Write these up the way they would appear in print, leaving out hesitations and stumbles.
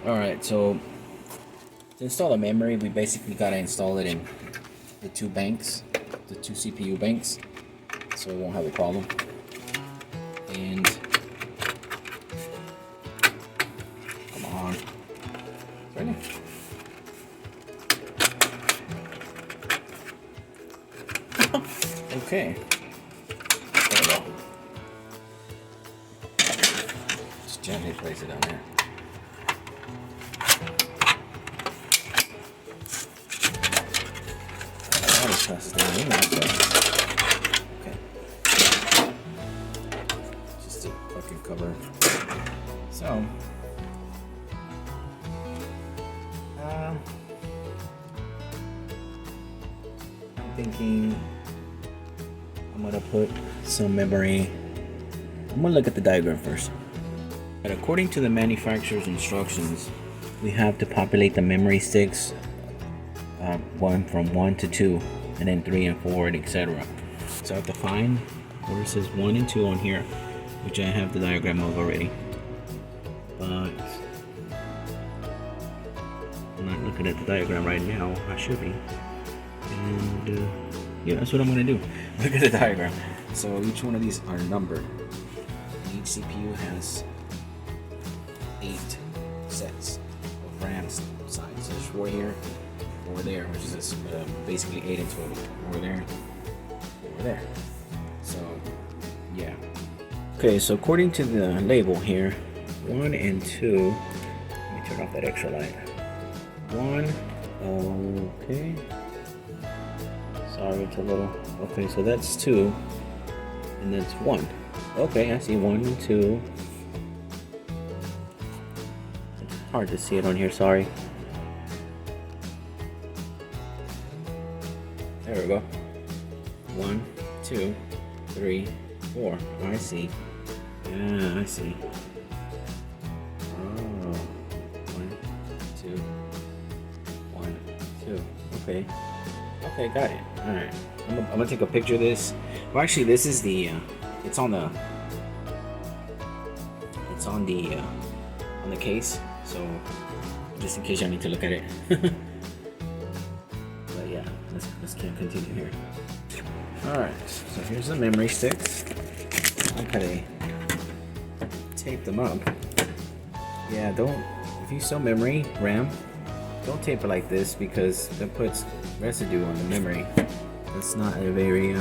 Alright, so to install a memory, we basically gotta install it in the two banks, the two CPU banks, so it won't have a problem. And come on, ready? Okay. There we go. Just gently place it on there. Okay. Just a fucking cover. So, I'm thinking I'm gonna put some memory. I'm gonna look at the diagram first. But according to the manufacturer's instructions, we have to populate the memory sticks from 1 to 2, and then 3 and 4, and etc. So I have to find where it says 1 and 2 on here, which I have the diagram of already. But I'm not looking at the diagram right now. I should be. And yeah, that's what I'm gonna do. Look at the diagram. So each one of these are numbered. Each CPU has 8 sets of RAM size. There's 4 here, 4 there, which is basically 8 in total. 4 there, 4 there. So yeah. Okay, so according to the label here, 1 and 2. Let me turn off that extra light. 1. Okay. Sorry, it's a little. Okay, so that's 2, and that's 1. Okay, I see 1 and 2. It's hard to see it on here. Sorry. There we go. 1, 2, 3, 4. Oh, I see. Yeah, I see. Oh. 1, 2, 1, 2. Okay. Okay, got it. All right. I'm gonna take a picture of this. Well, actually, this is the. It's on the case. So just in case you need to look at it. But yeah, let's continue here. All right. So here's the memory sticks. Look how they tape them up. Yeah, if you sell memory RAM, don't tape it like this because that puts residue on the memory. That's not a very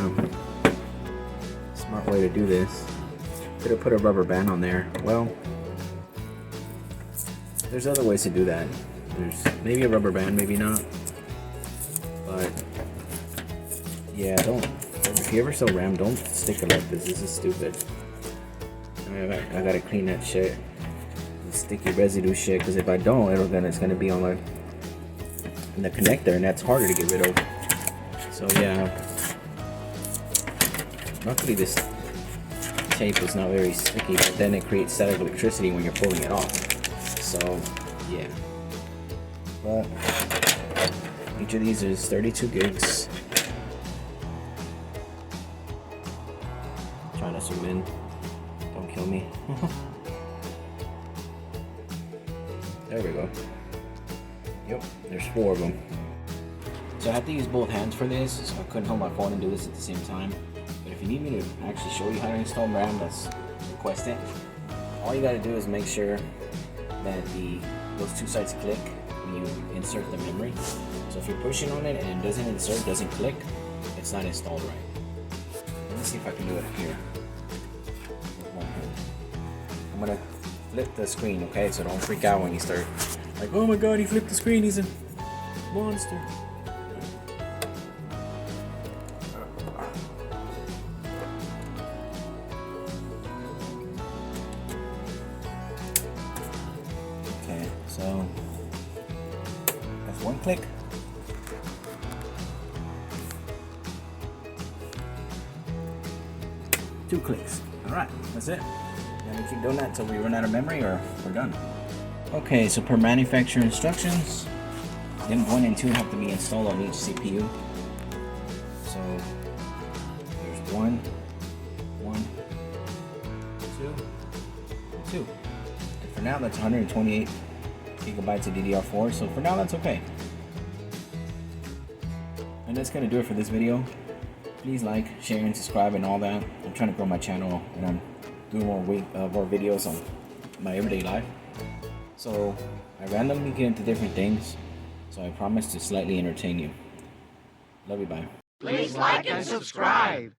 smart way to do this. Could have put a rubber band on there. Well, there's other ways to do that. There's maybe a rubber band, maybe not. But yeah, if you ever sell RAM, don't stick it like this. This is stupid. I gotta clean that shit. Sticky residue shit, because if I don't, it's gonna be on the connector, and that's harder to get rid of. So yeah, luckily this tape is not very sticky, but then it creates static electricity when you're pulling it off. So yeah, but each of these is 32 gigs. Trying to zoom in, don't kill me. There we go. Yep, there's 4 of them. So I have to use both hands for this, so I couldn't hold my phone and do this at the same time. But if you need me to actually show you how to install RAM, let's request it. All you gotta do is make sure that those 2 sides click when you insert the memory. So if you're pushing on it and it doesn't click, it's not installed right. Let me see if I can do it here. I'm gonna flip the screen, okay? So don't freak out when you start like, oh my god, he flipped the screen, he's a monster. Okay, so that's 1 click. Two clicks. Alright, that's it. And we keep doing that until we run out of memory or we're done. Okay, so per manufacturer instructions, then 1 and 2 have to be installed on each CPU. So there's 1, 2, 2. And for now, that's 128 gigabytes of DDR4, so for now that's okay. And that's gonna do it for this video. Please like, share, and subscribe and all that. I'm trying to grow my channel and I'm doing more videos on my everyday life. So I randomly get into different things, so I promise to slightly entertain you. Love you, bye. Please like and subscribe.